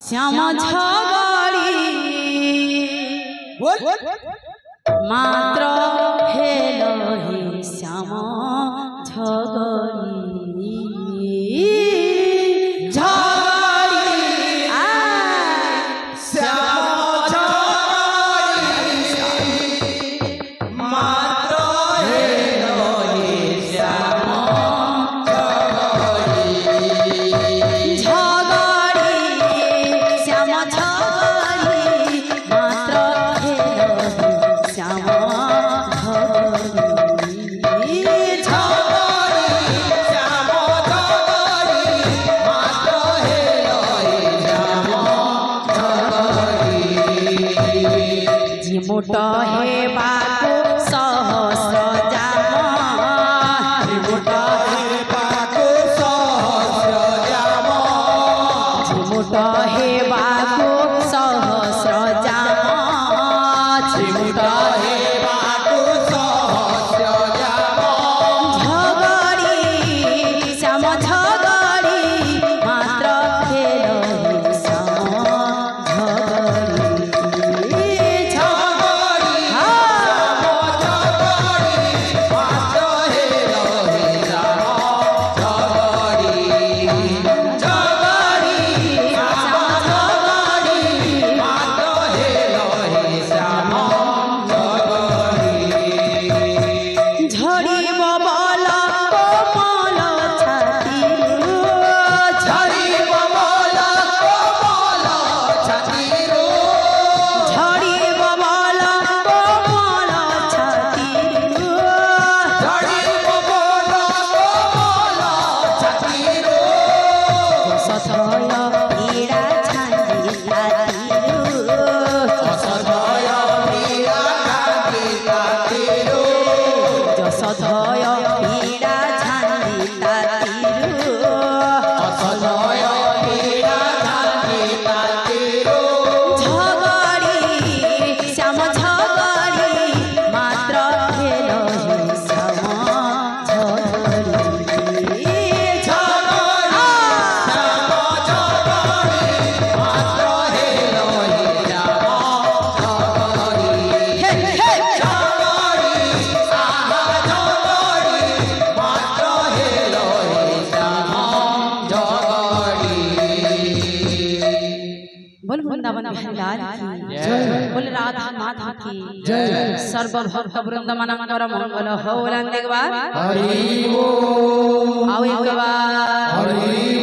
শ্যাম ঝগড়ি মাত্র হেল হে শ্যাম ঝগড়ি मोटा हे बाको सहस्र जाम मोटा हे बाको सहस्र जाम मोटा हे बाको सहस्र जाम मोटा हे बाको सहस्र जाम झगड़ी श्याम झगड़ी मात्र खेल श्याम वृंदावन बिहार की जय, बोल राधा माता की जय, सर्व भक्त वृंद मनंगर मंगल हो। एक बार हरि बोल, आओ एक बार हरि